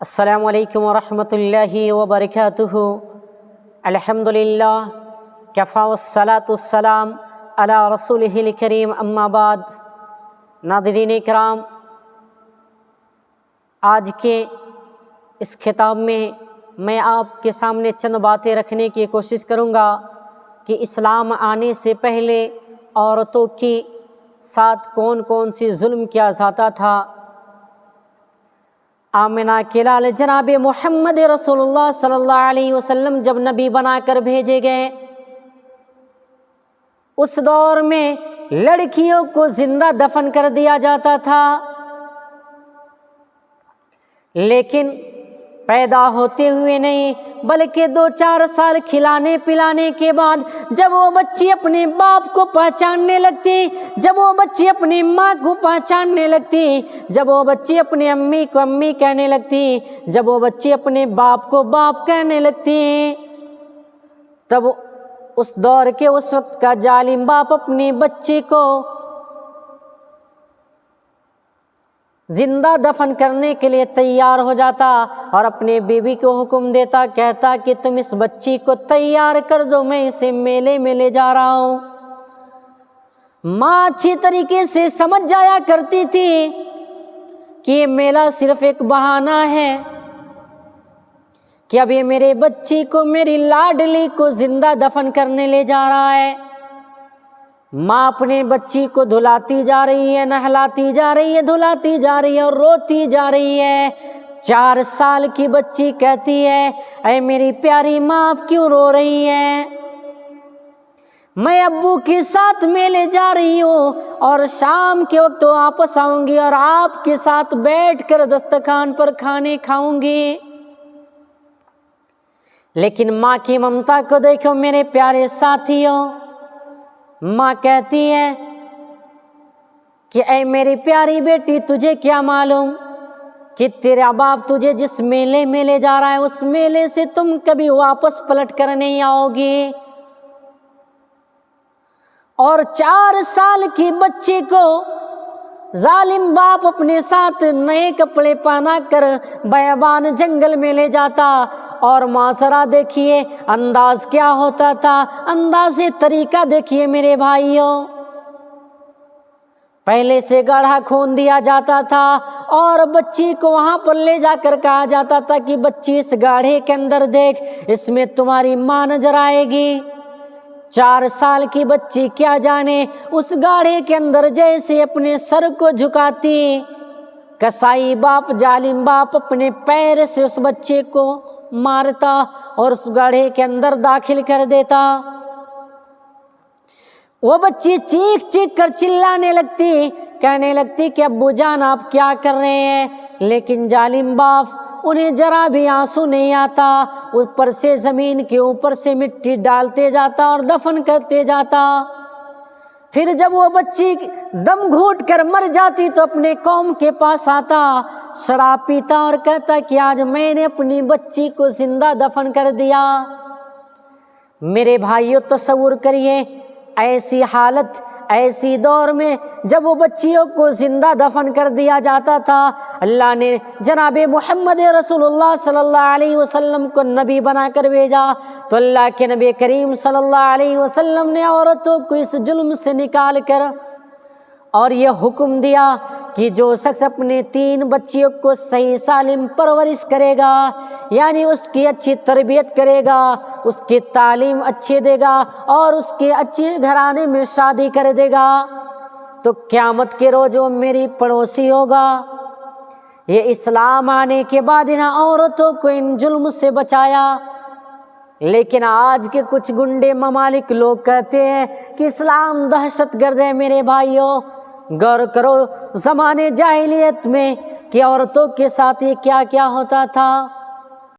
السلام علیکم ورحمۃ اللہ وبرکاتہ۔ الحمدللہ کفا والصلاۃ والسلام علی رسولہ الکریم، اما بعد۔ ناظرین کرام، آج کے اس خطاب میں آپ کے سامنے چند باتیں رکھنے کی کوشش کروں گا کہ اسلام آنے سے پہلے عورتوں کے ساتھ کون کون سی ظلم کیا جاتا تھا۔ آمنہ کے لال جناب محمد رسول اللہ صلی اللہ علیہ وسلم جب نبی بنا کر بھیجے گئے، اس دور میں لڑکیوں کو زندہ دفن کر دیا جاتا تھا، لیکن پیدا ہوتے ہوئے نہیں بلکہ 2-4 سال کھلانے پلانے کے بعد جب وہ بچی اپنے باپ کو پہچاننے لگتی، جب وہ بچی اپنی ماں کو پہچاننے لگتی، جب وہ بچی اپنی امی کو امی کہنے لگتی، جب وہ بچی اپنے باپ کو باپ کہنے لگتی، تب اس دور کے اس وقت کا ظالم باپ اپنے بچے کو زندہ دفن کرنے کے لیے تیار ہو جاتا اور اپنے بیوی کو حکم دیتا، کہتا کہ تم اس بچی کو تیار کر دو، میں اسے میلے میں لے جا رہا ہوں۔ ماں اچھی طریقے سے سمجھ جایا کرتی تھی کہ یہ میلہ صرف ایک بہانہ ہے، کہ اب یہ میرے بچی کو، میری لاڈلی کو زندہ دفن کرنے لے جا رہا ہے۔ ماں اپنے بچی کو دھلاتی جا رہی ہے، نہلاتی جا رہی ہے، دھلاتی جا رہی ہے اور روتی جا رہی ہے۔ 4 سال کی بچی کہتی ہے، اے میری پیاری ماں، آپ کیوں رو رہی ہے؟ میں ابو کے ساتھ میلے جا رہی ہوں اور شام کے وقت واپس آؤں گی اور آپ کے ساتھ بیٹھ کر دسترخوان پر کھانے کھاؤں گی۔ لیکن ماں کی ممتا کو دیکھو میرے پیارے ساتھیوں، ماں کہتی ہے کہ اے میری پیاری بیٹی، تجھے کیا معلوم کہ تیرا باپ تجھے جس میلے میں لے جا رہا ہے اس میلے سے تم کبھی واپس پلٹ کر نہیں آؤ گی۔ اور 4 سال کی بچے کو ظالم باپ اپنے ساتھ نئے کپڑے پہنا کر بیابان جنگل میں لے جاتا، اور معاشرہ دیکھیے انداز کیا ہوتا تھا، انداز طریقہ دیکھیے میرے بھائیوں۔ پہلے سے گاڑھا خون دیا جاتا تھا اور بچی کو وہاں پر لے جا کر کہا جاتا تھا کہ بچی اس گاڑھے کے اندر دیکھ، اس میں تمہاری ماں نظر آئے گی۔ 4 سال کی بچی کیا جانے اس گاڑھے کے اندر جیسے اپنے سر کو جھکاتی، کسائی باپ، ظالم باپ اپنے پیر سے اس بچے کو مارتا اور اس گاڑھے کے اندر داخل کر دیتا۔ وہ بچی چیخ چیخ کر چلانے لگتی، کہنے لگتی کہ ابو جان آپ کیا کر رہے ہیں، لیکن ظالم باپ انہیں ذرا بھی آنسو نہیں آتا، اوپر سے زمین کے اوپر سے مٹی ڈالتے جاتا اور دفن کرتے جاتا۔ پھر جب وہ بچی دم گھوٹ کر مر جاتی تو اپنے قوم کے پاس آتا، شراب پیتا اور کہتا کہ آج میں نے اپنی بچی کو زندہ دفن کر دیا۔ میرے بھائیو، تصور کریے ایسی حالت، ایسی دور میں جب وہ بچیوں کو زندہ دفن کر دیا جاتا تھا، اللہ نے جناب محمد رسول اللہ صلی اللہ علیہ وسلم کو نبی بنا کر بھیجا، تو اللہ کے نبی کریم صلی اللہ علیہ وسلم نے عورتوں کو اس ظلم سے نکال کر اور یہ حکم دیا کہ جو شخص اپنے 3 بچیوں کو صحیح سالم پرورش کرے گا، یعنی اس کی اچھی تربیت کرے گا، اس کی تعلیم اچھی دے گا اور اس کے اچھے گھرانے میں شادی کر دے گا، تو قیامت کے روز وہ میری پڑوسی ہوگا۔ یہ اسلام آنے کے بعد ان عورتوں کو ان ظلم سے بچایا۔ لیکن آج کے کچھ گنڈے ممالک لوگ کہتے ہیں کہ اسلام دہشت گرد ہے۔ میرے بھائیوں، غور کرو زمانے جاہلیت میں کہ عورتوں کے ساتھ یہ کیا کیا ہوتا تھا۔